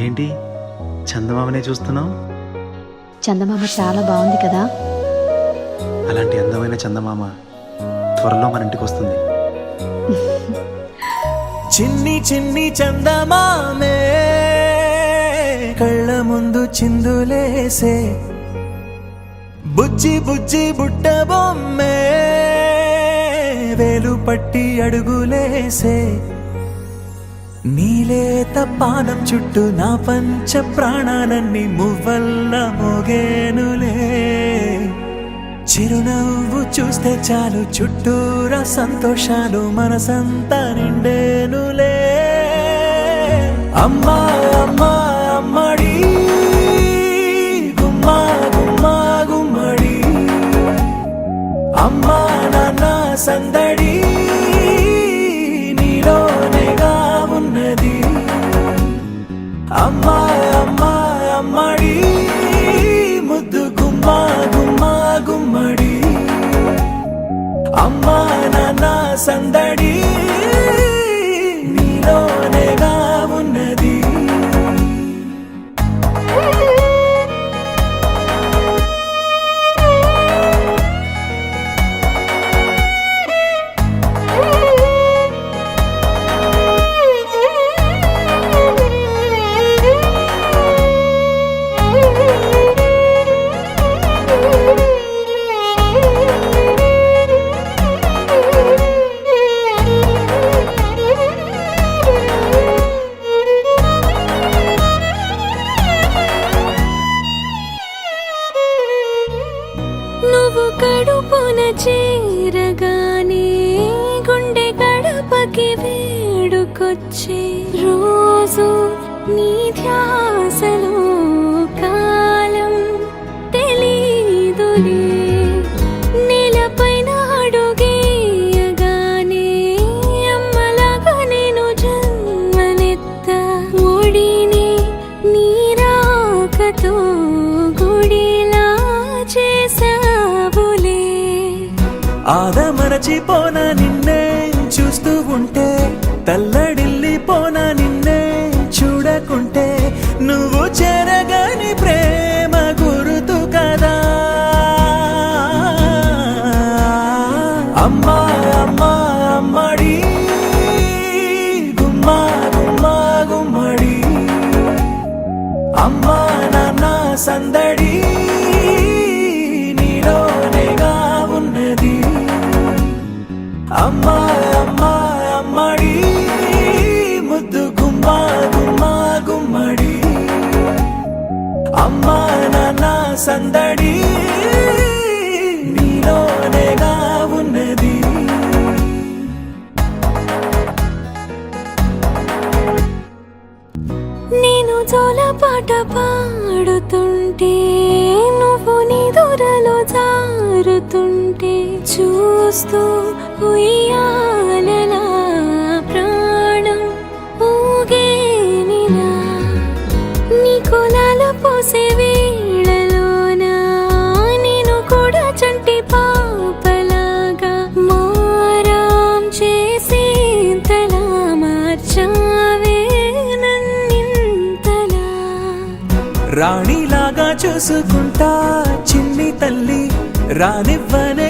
ఏంటి చందమామనే చూస్తున్నావు? చందమామ చాలా బాగుంది కదా. అలాంటి అందమైన చందమామ త్వరలో మన ఇంటికి వస్తుంది. చిన్ని చిన్ని చందమామే కళ్ళ ముందు చిందులేసే, బుజ్జి బుజ్జి బుట్ట బొమ్మే వేలు పట్టి అడుగులేసే, నీలేత పానం చుట్టూ నా పంచ ప్రాణాలన్నీ మువ్వల్ల మోగేనులే. చిరునవ్వు చూస్తే చాలు చుట్టూరా సంతోషాలు మనసంతా నిండేనులే. అమ్మా అమ్మా అమ్మడి గుమ్మా గుమ్మా గుమ్మడి, అమ్మా నాన్న సందడి నీలోనేగా ఉన్నది. అమ్మా అమ్మా అమ్మడి ముద్దు గుమ్మా గుమ్మా గుమ్మడి, అమ్మా నాన్న సందడి నీలోనేగా ఉన్నది. నువ్వు కడుపున చేరగానే గుండె గడపకి వేడుకొచ్చే, రోజు నీ ధ్యాసలో కాలం తెలీదులే. నేలపైన అడుగేయగానే అమ్మలాగా నేను జన్మనెత్త, ఒడిని నీ రాకతో గుడిలా చేసావులే. ఆదమరచిపోనా నిన్నే చూస్తూ ఉంటే, తల్లడిల్లిపోనా నిన్నే చూడకుంటే, నువ్వు చెరగని ప్రేమ గురుతు కదా. అమ్మా అమ్మా అమ్మడి గుమ్మా గుమ్మా గుమ్మడి, అమ్మా నాన్న సందడి నీలోనేగా ఉన్నది. అమ్మా అమ్మా అమ్మడి ముద్దు గుమ్మా గుమ్మా గుమ్మడి, అమ్మా నాన్న సందడి నీలోనేగా ఉన్నది. నేను జోలపాట పాడుతుంటే, నువ్వు నీ దూరలో జారుతుంటే, చూస్తూ ఉయ్యాలలా ప్రాణం ఊగేనిలా. నీ కులాల పోసే వేళలోన నేను కూడా చంటి పాపలాగా మారాం చేసేంతలా మార్చావే నన్నింతలా. రాణిలాగా చూసుకుంటా చిన్ని తల్లి, రానివ్వనే